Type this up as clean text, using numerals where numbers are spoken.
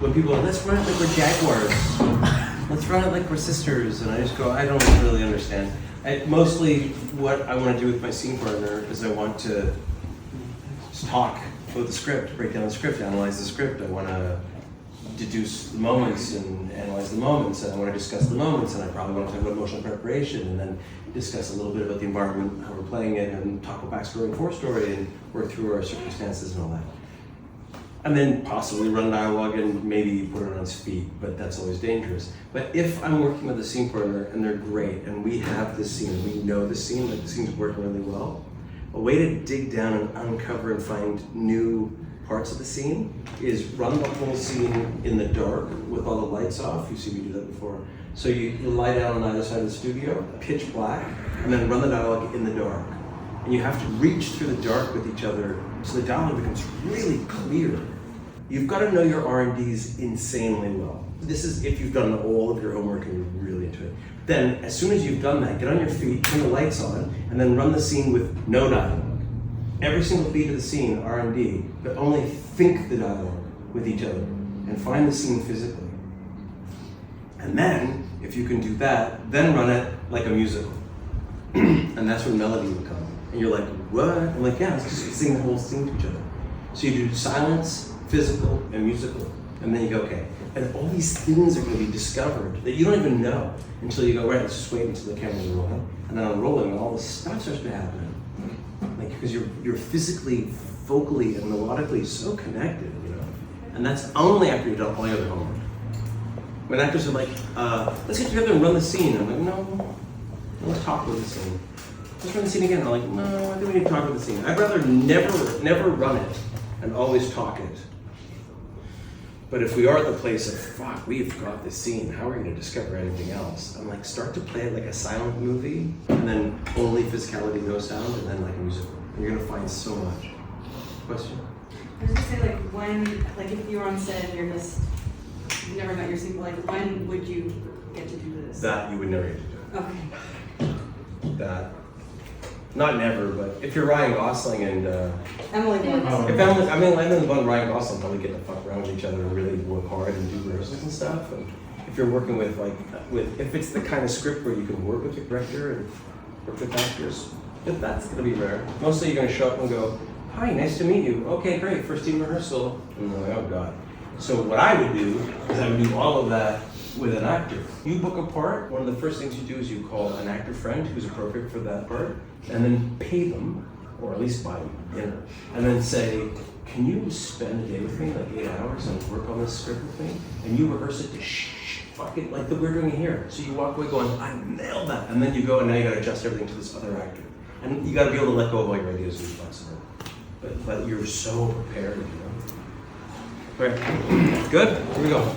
when people are, let's run it like we're jaguars. Let's run it like we're sisters. And I just go, I don't really understand. Mostly what I want to do with my scene partner is I want to just talk about the script, break down the script, analyze the script. I want to deduce the moments and analyze the moments, and I want to discuss the moments, and I probably want to talk about emotional preparation, and then discuss a little bit about the environment, how we're playing it, and talk about backstory and forestory, and work through our circumstances and all that. And then possibly run dialogue and maybe put it on its feet, but that's always dangerous. But if I'm working with a scene partner and they're great, and we have this scene, and we know the scene, like the scene's working really well, a way to dig down and uncover and find new parts of the scene is run the whole scene in the dark with all the lights off. You see me do that before. So you lie down on either side of the studio, pitch black, and then run the dialogue in the dark. And you have to reach through the dark with each other so the dialogue becomes really clear. You've got to know your R&Ds insanely well. This is if you've done all of your homework and you're really into it. Then as soon as you've done that, get on your feet, turn the lights on, and then run the scene with no dialogue. Every single beat of the scene, R&D, but only think the dialogue with each other and find the scene physically. And then, if you can do that, then run it like a musical. And that's when melody will come. And you're like, what? I'm like, yeah, let's just sing the whole scene to each other. So you do silence, physical, and musical. And then you go, okay. And all these things are going to be discovered that you don't even know until you go, right, let's just wait until the camera's rolling. And then I'm rolling and all this stuff starts to happen. Like, because you're physically, vocally, and melodically so connected, you know? And that's only after you've done all your other homework. When actors are like, let's get together and run the scene. I'm like, no, let's talk about the scene. Let's run the scene again. I'm like, no, I think we need to talk about the scene. I'd rather never run it and always talk it. But if we are at the place of, fuck, we've got this scene, how are we going to discover anything else? I'm like, start to play it like a silent movie, and then only physicality, no sound, and then like a musical. And you're going to find so much. Question? I was going to say, like, when, like, if you were on set and you've never met your scene, like, when would you get to do this? That you would never get to do. Okay. That. Not never, but if you're Ryan Gosling and Emily Blunt. Emily Blunt and Ryan Gosling probably get to fuck around with each other and really work hard and do rehearsals and stuff. And if you're working with if it's the kind of script where you can work with your director and work with actors, that's gonna be rare. Mostly you're gonna show up and go, hi, nice to meet you. Okay, great, first team rehearsal. And I'm like, oh God. So what I would do is I would do all of that with an actor. You book a part, one of the first things you do is you call an actor friend who's appropriate for that part, and then pay them, or at least buy them dinner, and then say, can you spend a day with me, like 8 hours, and work on this script with me? And you rehearse it to fuck it, like we're doing here. So you walk away going, I nailed that. And then you go, and now you gotta adjust everything to this other actor. And you gotta be able to let go of all your ideas and be flexible. But you're so prepared, you know? All right, good, here we go.